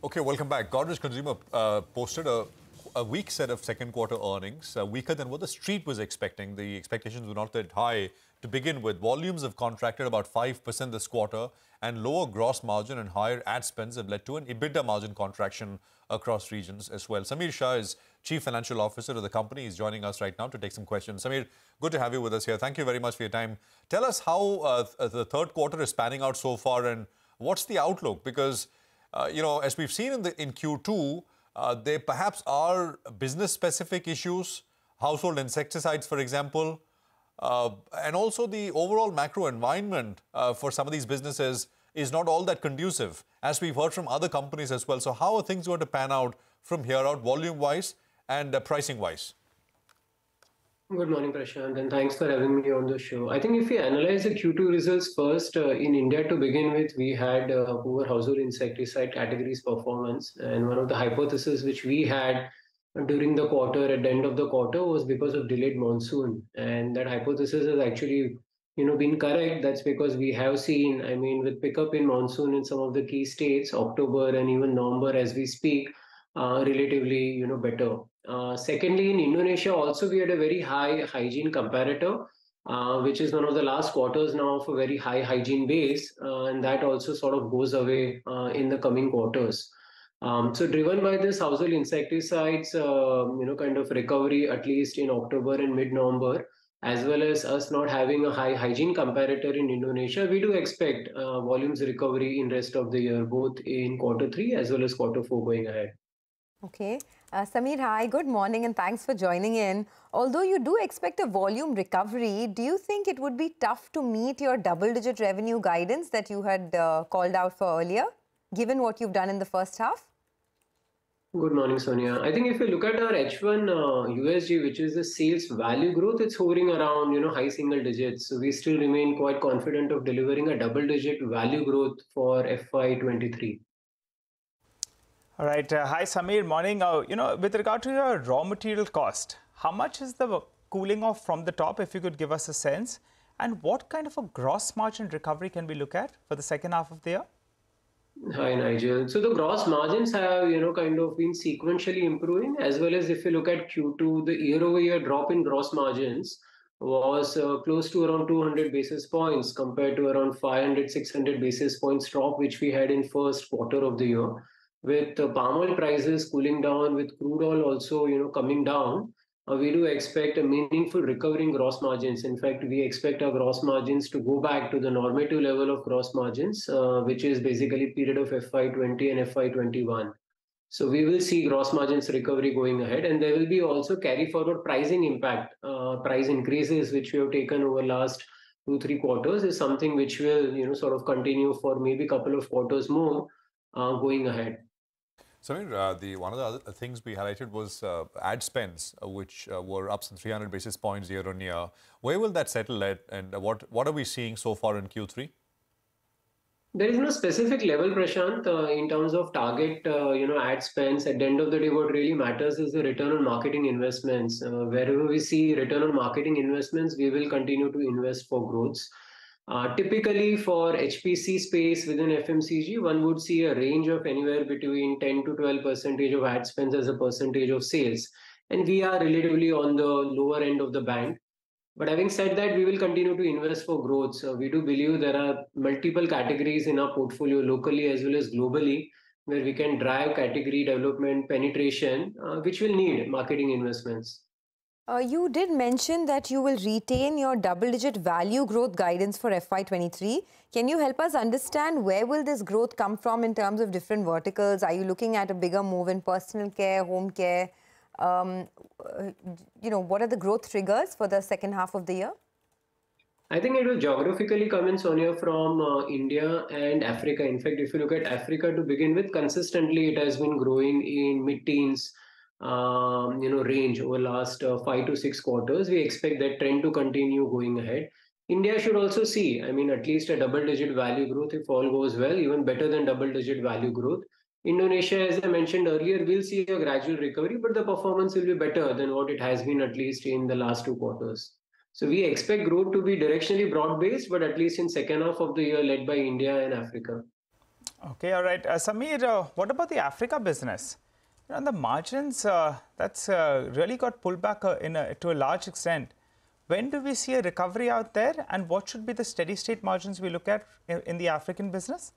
Okay, welcome back. Godrej Consumer posted a weak set of second quarter earnings, weaker than what the street was expecting. The expectations were not that high to begin with. Volumes have contracted about 5% this quarter, and lower gross margin and higher ad spends have led to an EBITDA margin contraction across regions as well. Samir Shah is Chief Financial Officer of the company. He's joining us right now to take some questions. Samir, good to have you with us here. Thank you very much for your time. Tell us how the third quarter is panning out so far and what's the outlook? Because as we've seen in Q2, there perhaps are business-specific issues, household insecticides, for example, and also the overall macro environment for some of these businesses is not all that conducive, as we've heard from other companies as well. So how are things going to pan out from here out, volume-wise and pricing-wise? Good morning, Prashant, and thanks for having me on the show. I think if we analyze the Q2 results first, in India to begin with, we had poor household insecticide categories performance. And one of the hypotheses which we had during the quarter, at the end of the quarter, was because of delayed monsoon. And that hypothesis has actually been correct. That's because we have seen, with pickup in monsoon in some of the key states, October and even November as we speak, relatively, better. Secondly, in Indonesia, also we had a very high hygiene comparator, which is one of the last quarters now of a very high hygiene base, and that also sort of goes away in the coming quarters. So driven by this household insecticides, kind of recovery, at least in October and mid-November, as well as us not having a high hygiene comparator in Indonesia, we do expect volumes recovery in rest of the year, both in quarter 3 as well as quarter 4 going ahead. Okay. Samir, hi, good morning and thanks for joining in. Although you do expect a volume recovery, do you think it would be tough to meet your double-digit revenue guidance that you had called out for earlier, given what you've done in the first half? Good morning, Sonia. I think if you look at our H1 USG, which is the sales value growth, it's hovering around, high single digits. So we still remain quite confident of delivering a double-digit value growth for FY23. All right. Hi, Samir. Morning. With regard to your raw material cost, how much is the cooling off from the top, if you could give us a sense? And what kind of a gross margin recovery can we look at for the second half of the year? Hi, Nigel. So the gross margins have, kind of been sequentially improving, as well as if you look at Q2, the year-over-year drop in gross margins was close to around 200 basis points compared to around 500, 600 basis points drop, which we had in first quarter of the year. With palm oil prices cooling down, with crude oil also, coming down, we do expect a meaningful recovery in gross margins. In fact, we expect our gross margins to go back to the normative level of gross margins, which is basically period of FY20 and FY21. So we will see gross margins recovery going ahead, and there will be also carry forward pricing impact. Price increases which we have taken over last 2-3 quarters is something which will, sort of continue for maybe a couple of quarters more going ahead. Samir, one of the other things we highlighted was ad spends, which were up some 300 basis points year on year. Where will that settle at, and what are we seeing so far in Q3? There is no specific level, Prashant, in terms of target, ad spends. At the end of the day, what really matters is the return on marketing investments. Wherever we see return on marketing investments, we will continue to invest for growth. Typically for HPC space within FMCG, one would see a range of anywhere between 10 to 12% of ad spends as a percentage of sales. And we are relatively on the lower end of the band. But having said that, we will continue to invest for growth. So we do believe there are multiple categories in our portfolio locally as well as globally where we can drive category development penetration, which will need marketing investments. You did mention that you will retain your double-digit value growth guidance for FY23. Can you help us understand where will this growth come from in terms of different verticals? Are you looking at a bigger move in personal care, home care? What are the growth triggers for the second half of the year? I think it will geographically come in, Sonia, from India and Africa. In fact, if you look at Africa to begin with, consistently it has been growing in mid-teens. Range over last 5 to 6 quarters. We expect that trend to continue going ahead. India should also see, at least a double-digit value growth if all goes well, even better than double-digit value growth. Indonesia, as I mentioned earlier, will see a gradual recovery, but the performance will be better than what it has been at least in the last 2 quarters. So we expect growth to be directionally broad-based, but at least in second half of the year led by India and Africa. Okay, all right. Samir, what about the Africa business? The margins, that's really got pulled back to a large extent. When do we see a recovery out there, and what should be the steady state margins we look at in the African business?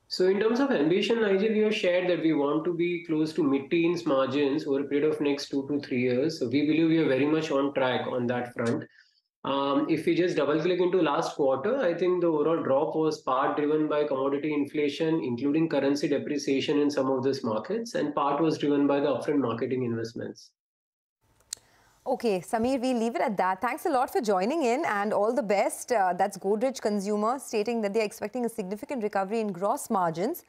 So in terms of ambition, Nigel, we have shared that we want to be close to mid-teens margins over a period of next 2 to 3 years. So we believe we are very much on track on that front. If we just double click into last quarter, I think the overall drop was part driven by commodity inflation, including currency depreciation in some of these markets, and part was driven by the upfront marketing investments. Okay, Samir, we'll leave it at that. Thanks a lot for joining in and all the best. That's Godrej Consumer stating that they're expecting a significant recovery in gross margins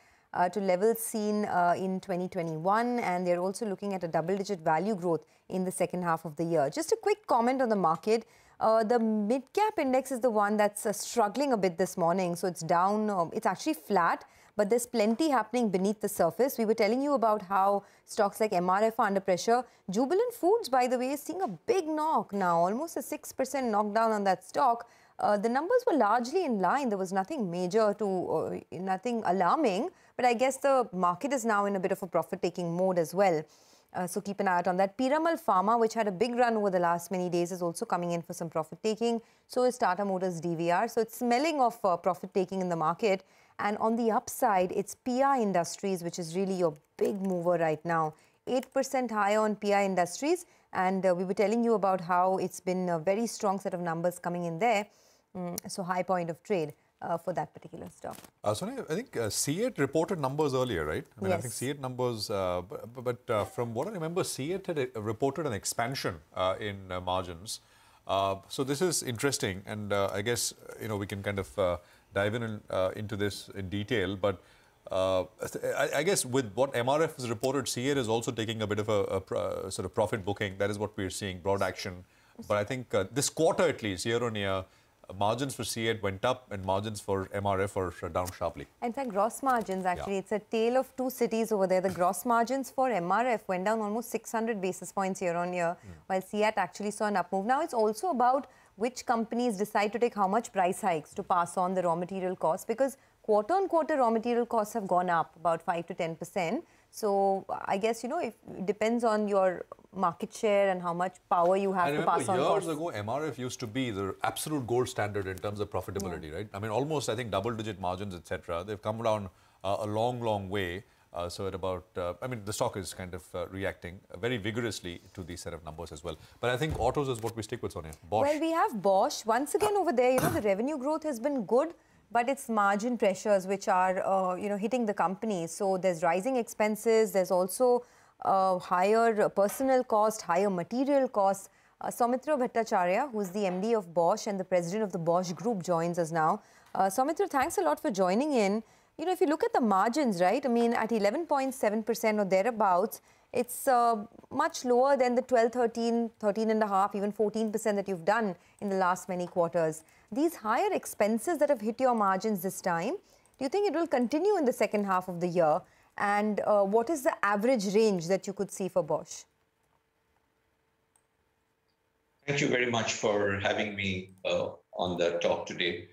to levels seen in 2021, and they're also looking at a double-digit value growth in the second half of the year. Just a quick comment on the market. The mid-cap index is the one that's struggling a bit this morning. So it's down, it's actually flat, but there's plenty happening beneath the surface. We were telling you about how stocks like MRF are under pressure. Jubilant Foods, by the way, is seeing a big knock now, almost a 6% knockdown on that stock. The numbers were largely in line. There was nothing major to, nothing alarming, but I guess the market is now in a bit of a profit-taking mode as well. So keep an eye out on that. Piramal Pharma, which had a big run over the last many days, is also coming in for some profit-taking. So is Tata Motors DVR. So it's smelling of profit-taking in the market. And on the upside, it's PI Industries, which is really your big mover right now. 8% higher on PI Industries. And we were telling you about how it's been a very strong set of numbers coming in there. So high point of trade for that particular stock. Sonia, I think C8 reported numbers earlier, right? I mean, yes. I think C8 numbers, but from what I remember, C8 had reported an expansion in margins. So this is interesting, and I guess we can kind of dive into this in detail. But I guess with what MRF has reported, C8 is also taking a bit of a sort of profit booking. That is what we're seeing, broad action. But I think this quarter, at least, year on year, margins for C8 went up and margins for MRF are down sharply. In fact, gross margins, actually, it's a tale of two cities over there. The gross margins for MRF went down almost 600 basis points year on year, while C8 actually saw an up move. Now, it's also about which companies decide to take how much price hikes to pass on the raw material costs, because quarter on quarter raw material costs have gone up about 5 to 10%. So I guess, it depends on your market share and how much power you have to pass on costs. Years ago, MRF used to be the absolute gold standard in terms of profitability, right? I mean, almost, I think, double-digit margins, etc. They've come down a long, long way. So at about, I mean, the stock is kind of reacting very vigorously to these set of numbers as well. But I think autos is what we stick with, Sonia. Bosch. Well, we have Bosch. Once again over there, the revenue growth has been good, but it's margin pressures which are, hitting the company. So there's rising expenses. There's also higher personnel cost, higher material costs. Soumitra Bhattacharya, who's the MD of Bosch and the president of the Bosch Group, joins us now. Soumitra, thanks a lot for joining in. If you look at the margins, right, I mean, at 11.7% or thereabouts, it's much lower than the 12, 13, 13.5%, even 14% that you've done in the last many quarters. These higher expenses that have hit your margins this time, do you think it will continue in the second half of the year? And what is the average range that you could see for Bosch? Thank you very much for having me on the talk today.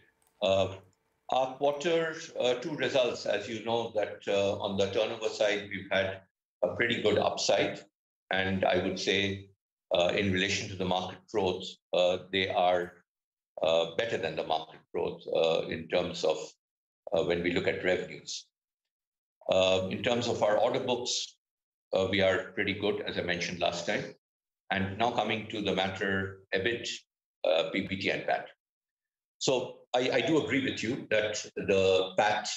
Our quarter two results, as you know, that on the turnover side, we've had a pretty good upside. And I would say in relation to the market growth, they are better than the market growth in terms of when we look at revenues. In terms of our order books, we are pretty good, as I mentioned last time. And now coming to the matter, EBIT, PBT and PAT. So I do agree with you that the PAT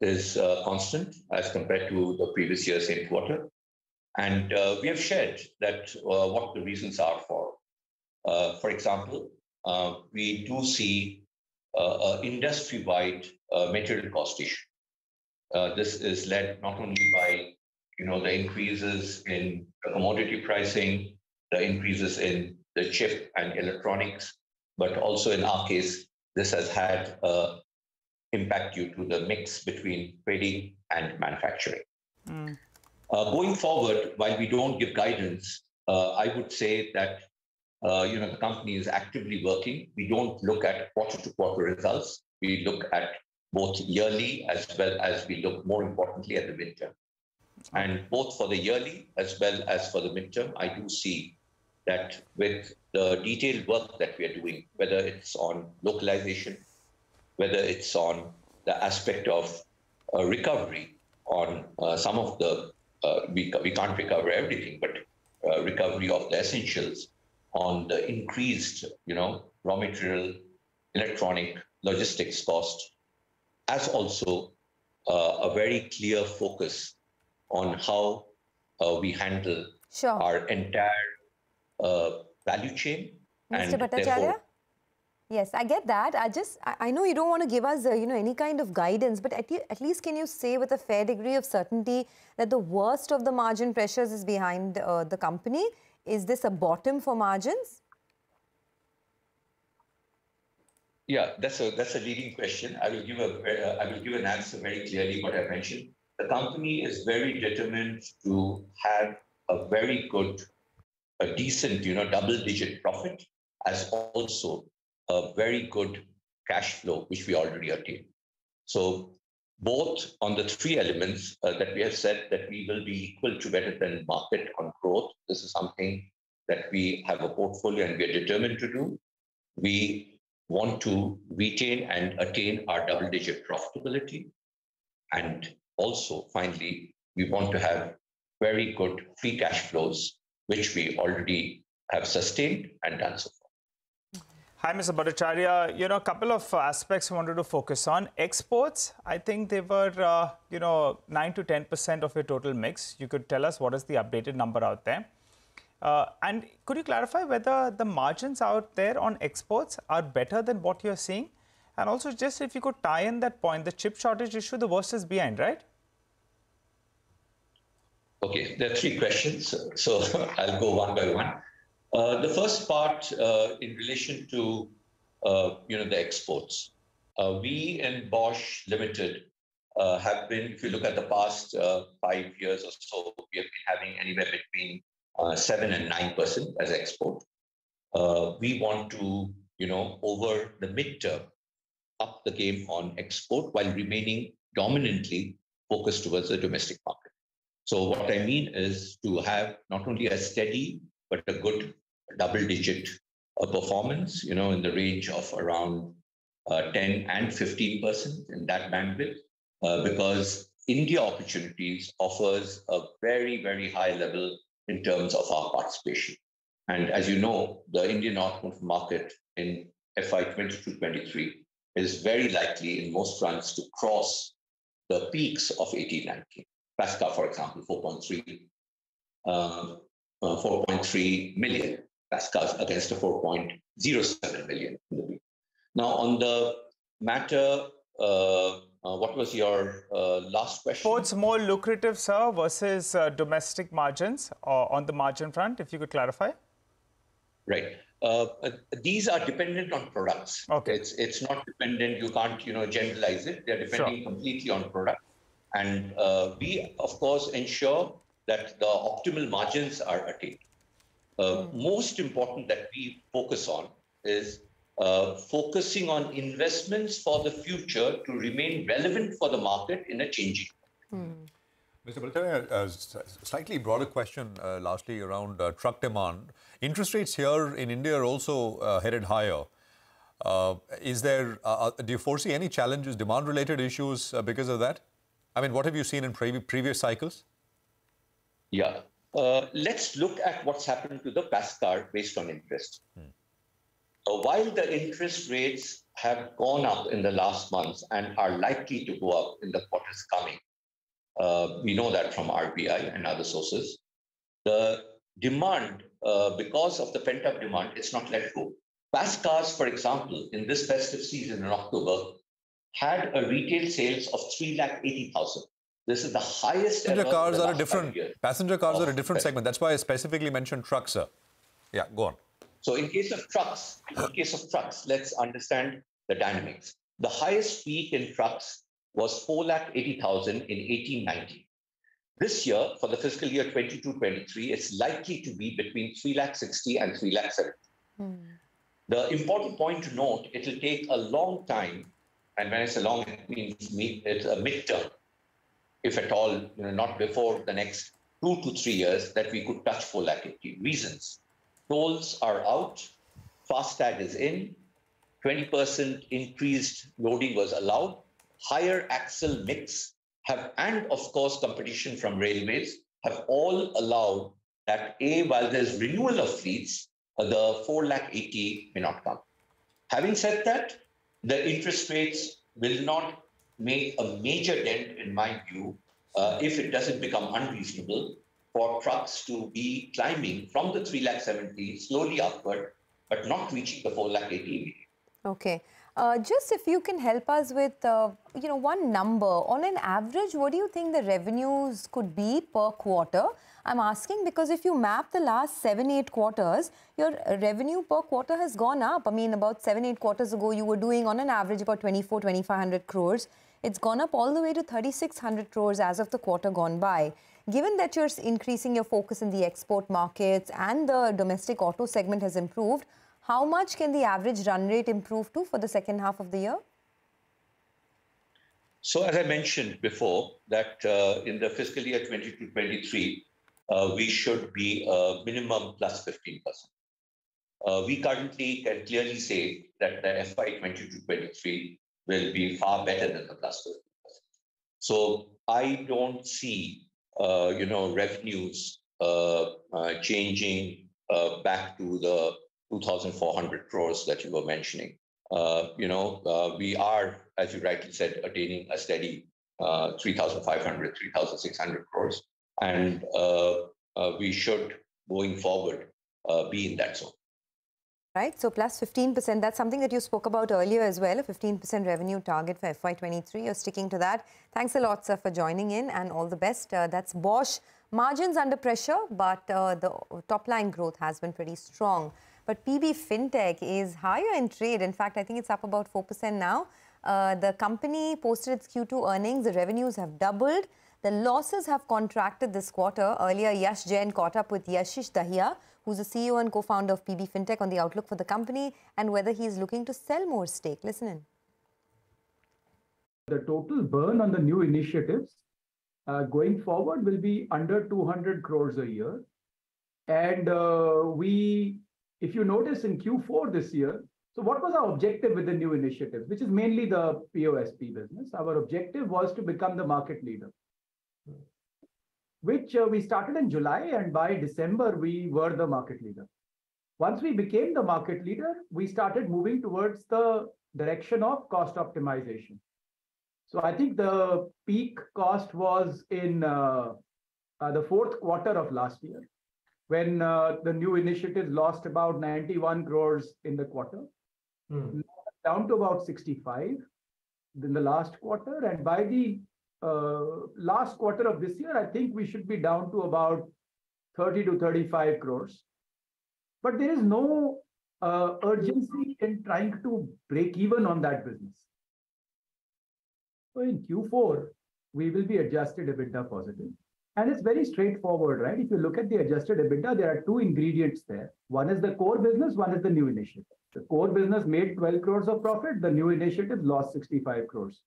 is constant as compared to the previous year, same quarter. And we have shared that what the reasons are for. For example, we do see an industry-wide material cost issue. This is led not only by the increases in the commodity pricing, the increases in the chip and electronics, but also in our case, this has had impact due to the mix between trading and manufacturing. Going forward, while we don't give guidance, I would say that the company is actively working. We don't look at quarter-to-quarter results. We look at both yearly as well as we look more importantly at the midterm. And both for the yearly as well as for the midterm, I do see that with the detailed work that we are doing, whether it's on localization, whether it's on the aspect of recovery on some of the, we can't recover everything, but recovery of the essentials, on the increased, raw material, electronic, logistics cost, as also a very clear focus on how we handle our entire value chain. Mr. Bhattacharya? Yes, I get that. I know you don't want to give us, any kind of guidance, but at least can you say with a fair degree of certainty that the worst of the margin pressures is behind the company? Is this a bottom for margins? Yeah, that's a leading question. I will give an answer very clearly. What I mentioned, the company is very determined to have a very good, a decent, double-digit profit, as also a very good cash flow, which we already attained. So both on the three elements that we have said that we will be equal to better than market on growth. This is something that we have a portfolio and we are determined to do. We want to retain and attain our double-digit profitability. And also, finally, we want to have very good free cash flows, which we already have sustained and done so far. Hi, Mr. Bhattacharya. A couple of aspects I wanted to focus on. Exports, I think they were, 9 to 10% of your total mix. You could tell us what is the updated number out there. And could you clarify whether the margins out there on exports are better than what you're seeing? And also, just if you could tie in that point, the chip shortage issue, the worst is behind, right? Okay, there are three questions, so I'll go one by one. The first part in relation to the exports. We in Bosch Limited have been, if you look at the past 5 years or so, we have been having anywhere between 7 and 9% as export. We want to, over the midterm, up the game on export while remaining dominantly focused towards the domestic market. So what I mean is to have not only a steady, but a good double-digit performance, in the range of around 10 and 15% in that bandwidth, because India opportunities offers a very, very high level in terms of our participation. And as you know, the Indian automotive market in FY 22-23 is very likely in most fronts to cross the peaks of 18-19. Pasca, for example, 4.3 million Pascals against a 4.07 million. Now, on the matter, what was your last question? What's more lucrative, sir, versus domestic margins on the margin front, if you could clarify? Right. These are dependent on products. Okay. It's not dependent, you can't, generalize it. They're depending completely on product. And we, of course, ensure that the optimal margins are attained. Most important that we focus on is focusing on investments for the future to remain relevant for the market in a changing market. Mr. Bhattacharya, a slightly broader question lastly around truck demand. Interest rates here in India are also headed higher. Do you foresee any challenges, demand-related issues because of that? I mean, what have you seen in previous cycles? Yeah. Let's look at what's happened to the Pascar based on interest. While the interest rates have gone up in the last months and are likely to go up in the quarters coming, we know that from RBI and other sources, the demand, because of the pent-up demand, it's not let go. Pascars, for example, in this festive season in October, had a retail sales of 380,000. This is the highest ever. Passenger cars are a different segment. That's why I specifically mentioned trucks, sir. Yeah, go on. So in case of trucks, let's understand the dynamics. The highest peak in trucks was 480,000 in 1890. This year, for the fiscal year 22-23, it's likely to be between 360,000 and 370,000. The important point to note, it will take a long time and when I say long, it means it's a midterm, if at all, not before the next 2 to 3 years, that we could touch 4 lakh 80. Reasons: tolls are out, FASTag is in, 20% increased loading was allowed, higher axle mix and of course competition from railways have all allowed that while there's renewal of fleets, the 4 lakh 80 may not come. Having said that, the interest rates will not make a major dent, in my view, if it doesn't become unreasonable for trucks to be climbing from the 3 lakh 70 slowly upward, but not reaching the 4 lakh 80. Okay. Just if you can help us with, one number. On an average, what do you think the revenues could be per quarter? I'm asking because if you map the last 7-8 quarters, your revenue per quarter has gone up. I mean, about 7-8 quarters ago, you were doing on an average about 2,500 crores. It's gone up all the way to 3,600 crores as of the quarter gone by. Given that you're increasing your focus in the export markets and the domestic auto segment has improved, how much can the average run rate improve to for the second half of the year? So as I mentioned before, that in the fiscal year 22-23, we should be minimum plus 15%. We currently can clearly say that the FY 22-23 will be far better than the plus 15%. So I don't see, revenues changing back to the 2,400 crores that you were mentioning. We are, as you rightly said, attaining a steady 3,500, 3,600 crores. And we should, going forward, be in that zone. Right, so plus 15%, that's something that you spoke about earlier as well, a 15% revenue target for FY23. You're sticking to that. Thanks a lot, sir, for joining in and all the best. That's Bosch. Margins under pressure, but the top line growth has been pretty strong. But PB Fintech is higher in trade. In fact, I think it's up about 4% now. The company posted its Q2 earnings. The revenues have doubled. The losses have contracted this quarter. Earlier, Yash Jain caught up with Yashish Dahiya, who's the CEO and co-founder of PB Fintech, on the outlook for the company and whether he's looking to sell more stake. Listen in. The total burn on the new initiatives going forward will be under 200 crores a year. And if you notice in Q4 this year, so what was our objective with the new initiatives, which is mainly the POSP business? Our objective was to become the market leader, which we started in July, and by December, we were the market leader. Once we became the market leader, we started moving towards the direction of cost optimization. So I think the peak cost was in the fourth quarter of last year, when the new initiatives lost about 91 crores in the quarter, down to about 65 in the last quarter. And by the last quarter of this year, I think we should be down to about 30 to 35 crores. But there is no urgency in trying to break even on that business. So in Q4, we will be adjusted EBITDA positive. And it's very straightforward, right? If you look at the adjusted EBITDA, there are two ingredients there. One is the core business, one is the new initiative. The core business made 12 crores of profit. The new initiative lost 65 crores.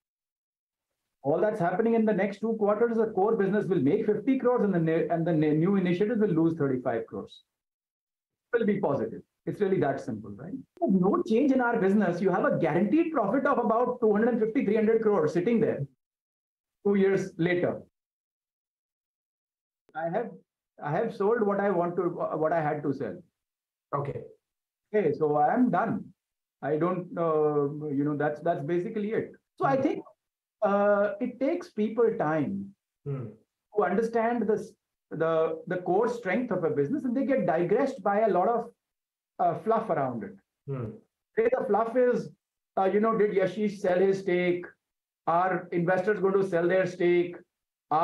All that's happening in the next 2 quarters, the core business will make 50 crores and the new initiative will lose 35 crores. It will be positive. It's really that simple, right? There's no change in our business. You have a guaranteed profit of about 250, 300 crores sitting there 2 years later. I have sold what I had to sell. Okay, so I am done. I don't, that's basically it. So I think it takes people time to understand the core strength of a business, and they get digressed by a lot of fluff around it. The fluff is, did Yashish sell his stake? Are investors going to sell their stake? Is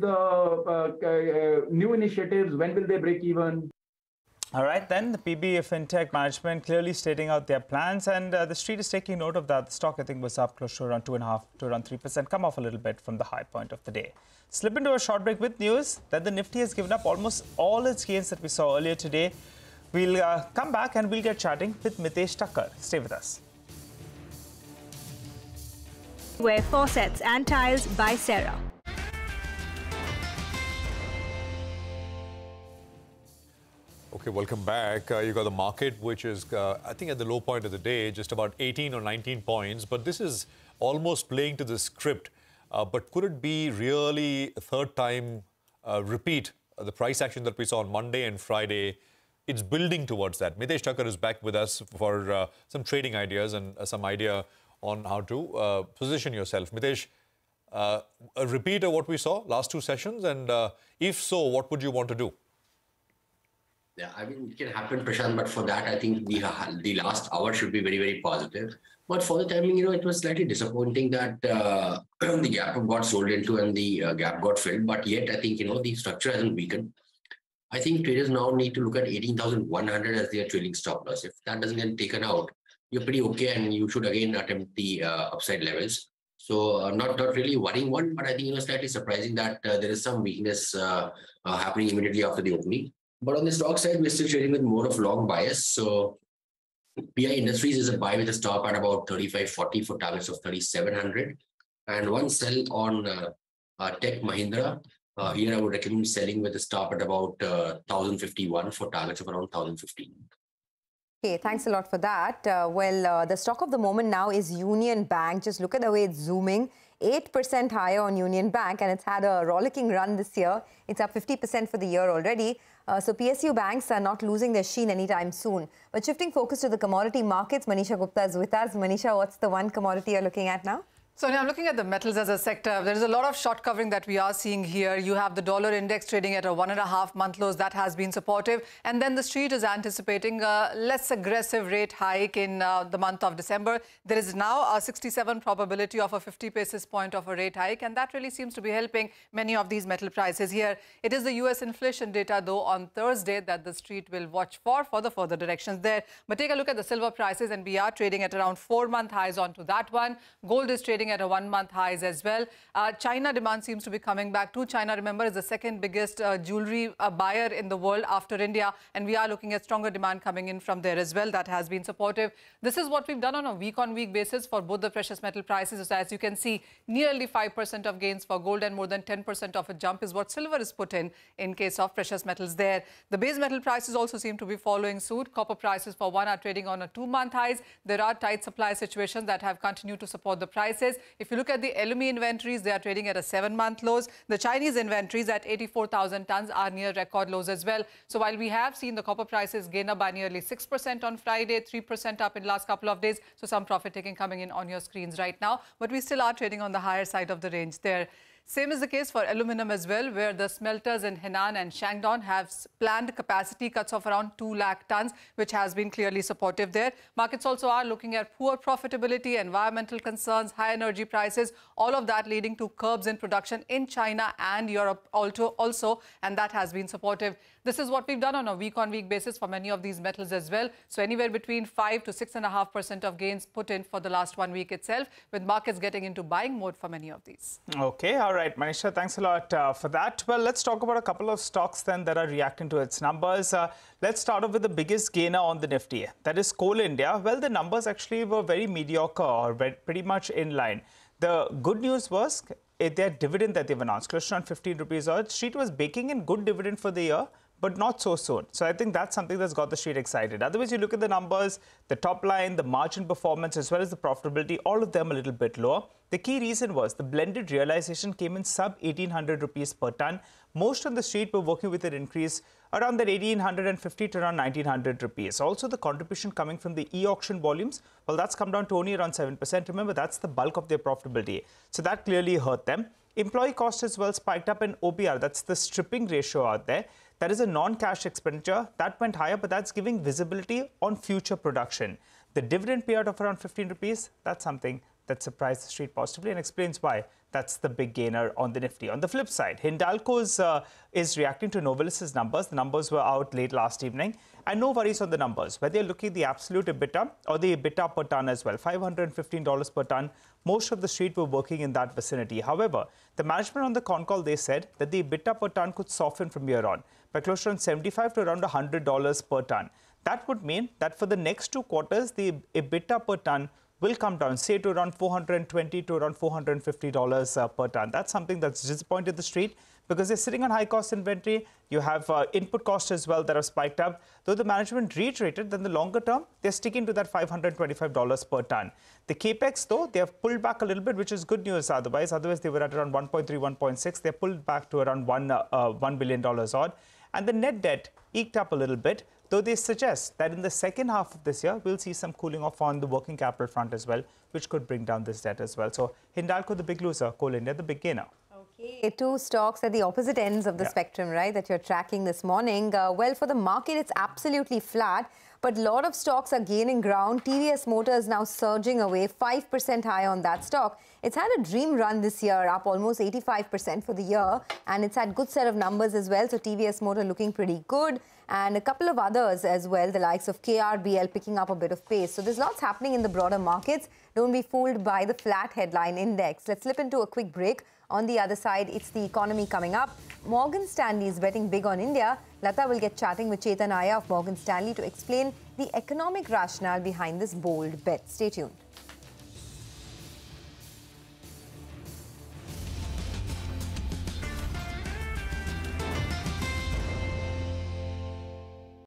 the new initiatives, when will they break even? All right, then the PB Fintech management clearly stating out their plans, and the street is taking note of that. The stock, I think, was up close to around 2.5% to around 3%, come off a little bit from the high point of the day. Slip into a short break with news that the Nifty has given up almost all its gains that we saw earlier today. We'll come back and we'll get chatting with Mitesh Thakkar. Stay with us. Ware Faucets and Tiles by Sarah. Okay, welcome back. You got the market, which is, I think, at the low point of the day, just about 18 or 19 points. But this is almost playing to the script. But could it be really a third time repeat the price action that we saw on Monday and Friday? It's building towards that. Mitesh Thakur is back with us for some trading ideas and some idea on how to position yourself. Mitesh, a repeat of what we saw last two sessions, and if so, what would you want to do? Yeah, I mean, it can happen, Prashant, but for that, I think the last hour should be very, very positive. But for the timing, it was slightly disappointing that the gap got sold into and the gap got filled. But yet, I think, the structure hasn't weakened. I think traders now need to look at 18,100 as their trailing stop loss. If that doesn't get taken out, you're pretty okay, and you should again attempt the upside levels. So not really worrying one, but I think, slightly surprising that there is some weakness happening immediately after the opening. But on the stock side, we're still trading with more of long bias. So PI Industries is a buy with a stop at about 35.40 for targets of 3,700. And one sell on Tech Mahindra. Here I would recommend selling with a stop at about 1,051 for targets of around 1,015. Okay, thanks a lot for that. The stock of the moment now is Union Bank. Just look at the way it's zooming. 8% higher on Union Bank, and it's had a rollicking run this year. It's up 50% for the year already. So PSU banks are not losing their sheen anytime soon. But shifting focus to the commodity markets, Manisha Gupta is with us. Manisha, what's the one commodity you're looking at now? So now I'm looking at the metals as a sector. There is a lot of short covering that we are seeing here. You have the dollar index trading at a 1.5-month lows. That has been supportive. And then the street is anticipating a less aggressive rate hike in the month of December. There is now a 67 probability of a 50 basis point of a rate hike. And that really seems to be helping many of these metal prices here. It is the US inflation data, though, on Thursday that the street will watch for the further directions there. But take a look at the silver prices, and we are trading at around 4-month highs onto that one. Gold is trading at a 1-month highs as well. China demand seems to be coming back too. China, remember, is the second biggest jewelry buyer in the world after India, and we are looking at stronger demand coming in from there as well. That has been supportive. This is what we've done on a week-on-week basis for both the precious metal prices. So as you can see, nearly 5% of gains for gold and more than 10% of a jump is what silver is put in case of precious metals there. The base metal prices also seem to be following suit. Copper prices for one are trading on a 2-month highs. There are tight supply situations that have continued to support the prices. If you look at the LME inventories, they are trading at a 7-month lows. The Chinese inventories at 84,000 tons are near record lows as well. So while we have seen the copper prices gain up by nearly 6% on Friday, 3% up in the last couple of days, so some profit taking coming in on your screens right now, but we still are trading on the higher side of the range there. Same is the case for aluminum as well, where the smelters in Henan and Shandong have planned capacity cuts of around 2 lakh tons, which has been clearly supportive there. Markets also are looking at poor profitability, environmental concerns, high energy prices, all of that leading to curbs in production in China and Europe also, and that has been supportive. This is what we've done on a week-on-week basis for many of these metals as well. So anywhere between 5 to 6.5% of gains put in for the last 1 week itself, with markets getting into buying mode for many of these. Okay, all right, Manisha, thanks a lot for that. Well, let's talk about a couple of stocks then that are reacting to its numbers. Let's start off with the biggest gainer on the Nifty. That is Coal India. Well, the numbers actually were very mediocre or pretty much in line. The good news was their dividend that they've announced, close to around 15 rupees. The street was baking in good dividend for the year, but not so soon. So I think that's something that's got the street excited. Otherwise, you look at the numbers, the top line, the margin performance, as well as the profitability, all of them a little bit lower. The key reason was the blended realization came in sub 1,800 rupees per ton. Most on the street were working with an increase around that 1,850 to around 1,900 rupees. Also, the contribution coming from the e-auction volumes, well, that's come down to only around 7%. Remember, that's the bulk of their profitability. So that clearly hurt them. Employee cost as well spiked up in OBR. That's the stripping ratio out there. That is a non-cash expenditure. That went higher, but that's giving visibility on future production. The dividend payout of around 15 rupees, that's something that surprised the street positively and explains why that's the big gainer on the Nifty. On the flip side, Hindalco is reacting to Novelis's numbers. The numbers were out late last evening. And no worries on the numbers. Whether you're looking at the absolute EBITDA or the EBITDA per ton as well, $515 per ton. Most of the street were working in that vicinity. However, the management on the con call, they said that the EBITDA per ton could soften from here on by close to around $75 to around $100 per ton. That would mean that for the next 2 quarters, the EBITDA per ton will come down, say to around $420 to around $450 per ton. That's something that's disappointed the street because they're sitting on high cost inventory. You have input costs as well that have spiked up. Though the management reiterated that in the longer term, they're sticking to that $525 per ton. The capex, though, they have pulled back a little bit, which is good news otherwise. Otherwise, they were at around 1.3, 1.6. They pulled back to around $1 billion odd. And the net debt eked up a little bit, though they suggest that in the second half of this year, we'll see some cooling off on the working capital front as well, which could bring down this debt as well. So Hindalco, the big loser, Coal India, the big gainer. Okay, two stocks at the opposite ends of the spectrum, right, that you're tracking this morning. Well, for the market, it's absolutely flat, but a lot of stocks are gaining ground. TVS Motors now surging away, 5% high on that stock. It's had a dream run this year, up almost 85% for the year, and it's had good set of numbers as well. So TVS Motor looking pretty good, and a couple of others as well, the likes of KRBL picking up a bit of pace. So there's lots happening in the broader markets. Don't be fooled by the flat headline index. Let's slip into a quick break. On the other side, it's the economy coming up. Morgan Stanley is betting big on India. Lata will get chatting with Chetan Iyer of Morgan Stanley to explain the economic rationale behind this bold bet. Stay tuned.